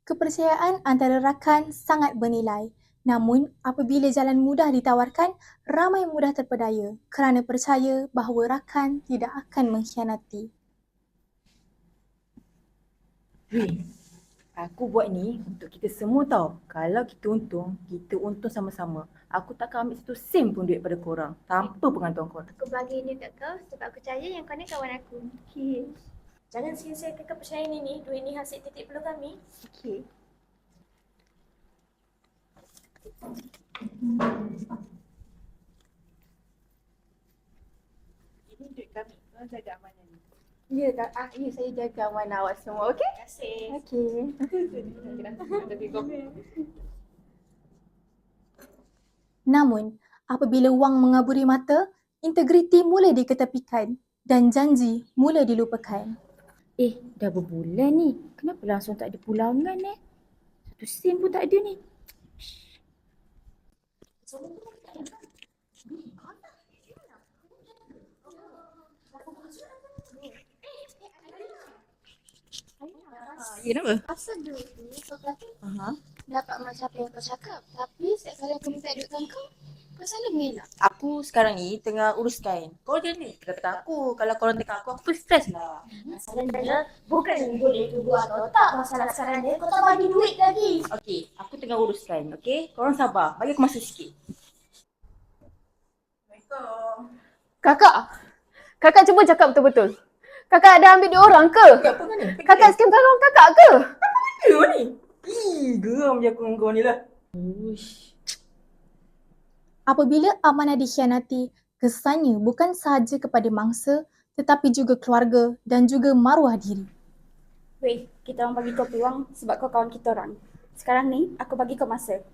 Kepercayaan antara rakan sangat bernilai. Namun, apabila jalan mudah ditawarkan, ramai mudah terpedaya kerana percaya bahawa rakan tidak akan mengkhianati. Weh, aku buat ni untuk kita semua tau. Kalau kita untung sama-sama. Aku takkan ambil satu sen pun duit pada korang tanpa pengantuan korang. Aku bagi ni kat kau sebab aku percaya yang kau ni kawan aku. Okay. Jangan sia-siakan kepercayaan ini. Duit ni hasil titik peluh kami. Okay. Ini duit kami. Korang jaga amanah ni. Ya, saya jaga amanah awak semua, okey? Terima kasih. Okey. Namun, apabila wang mengaburi mata, integriti mula diketepikan dan janji mula dilupakan. Dah berbulan ni. Kenapa langsung tak ada pulangan Satu sen pun tak ada ni. Kenapa? Pasal dulu kau kata dapat macam apa yang kau cakap. Tapi setiap kali aku minta duit kat kau selalu mengelak. Aku sekarang ni tengah urus kain. Kau jangan ni kata aku. Kalau korang tekan aku pun stres lah. Masalahnya bukan boleh tu buat atau tak. Masalah sekarang dia kau tak bagi duit lagi. Okey, aku tengah urus kain, okey? Korang sabar. Bagi aku masa sikit. Assalamualaikum. Kakak cuba cakap betul-betul. Kakak ada ambil duit orang ke? Apa kau ni? Kakak scam kawan kakak ke? Apa ni? Geram je aku dengan kau ni lah. Uish. Apabila amanah dikhianati, kesannya bukan sahaja kepada mangsa tetapi juga keluarga dan juga maruah diri. Weh, kita orang bagi kau peluang sebab kau kawan kita orang. Sekarang ni, aku bagi kau masa.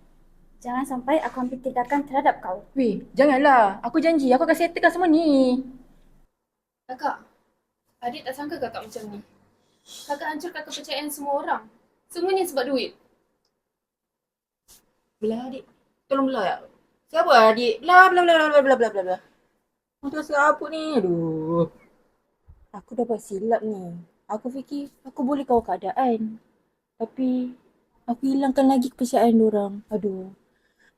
Jangan sampai aku ambil tindakan terhadap kau. Weh, janganlah. Aku janji aku akan settlekan semua ni. Kakak, adik tak sangka kakak macam ni. Kakak hancurkan kepercayaan semua orang. Semuanya sebab duit. Belah adik. Tolong belah ya. Siapa adik? Belah. Untuk apa ni? Aduh. Aku dapat silap ni. Aku fikir aku boleh kawal keadaan. Tapi aku hilangkan lagi kepercayaan diorang. Aduh.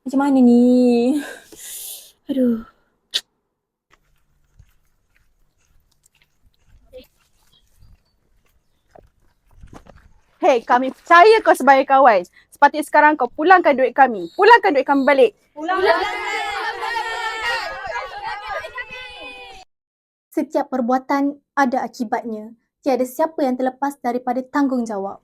Macam mana ni? Aduh. Hei, kami percaya kau sebagai kawan. Sepatutnya sekarang kau pulangkan duit kami. Pulangkan duit kami balik. Setiap perbuatan ada akibatnya. Tiada siapa yang terlepas daripada tanggungjawab.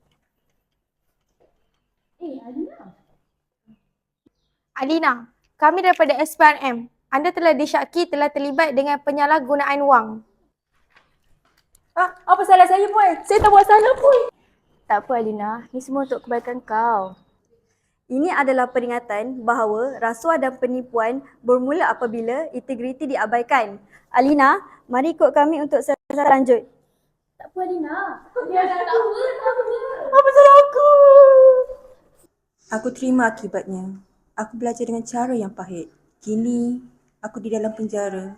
Alina, kami daripada SPRM. Anda telah disyaki telah terlibat dengan penyalahgunaan wang. Apa salah saya pun? Saya tak buat salah pun. Tak apa Alina, ni semua untuk kebaikan kau. Ini adalah peringatan bahawa rasuah dan penipuan bermula apabila integriti diabaikan. Alina, mari ikut kami untuk siasat lanjut. Tak apa Alina. Apa salah aku? Aku terima akibatnya. Aku belajar dengan cara yang pahit. Kini, aku di dalam penjara.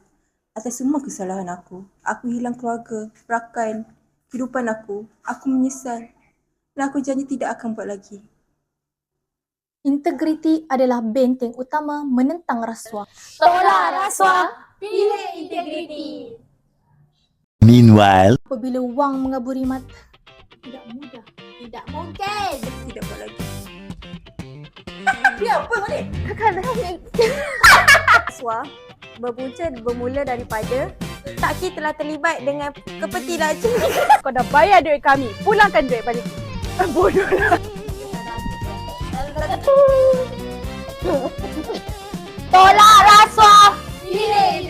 Atas semua kesalahan aku. Aku hilang keluarga, rakan, kehidupan aku. Aku menyesal. Dan aku janji tidak akan buat lagi. Integriti adalah benteng utama menentang rasuah. Tolak rasuah, pilih integriti. Meanwhile, Apabila wang mengaburi mata, tidak mudah. Tidak mungkin. Tidak buat lagi. Dia apa kau ni? Kakak dah ambil. Rasuah bermula daripada Taki telah terlibat dengan kepetilan. Kau dah bayar duit kami. Pulangkan duit balik. Bodoh lah. Tolak rasuah, pilih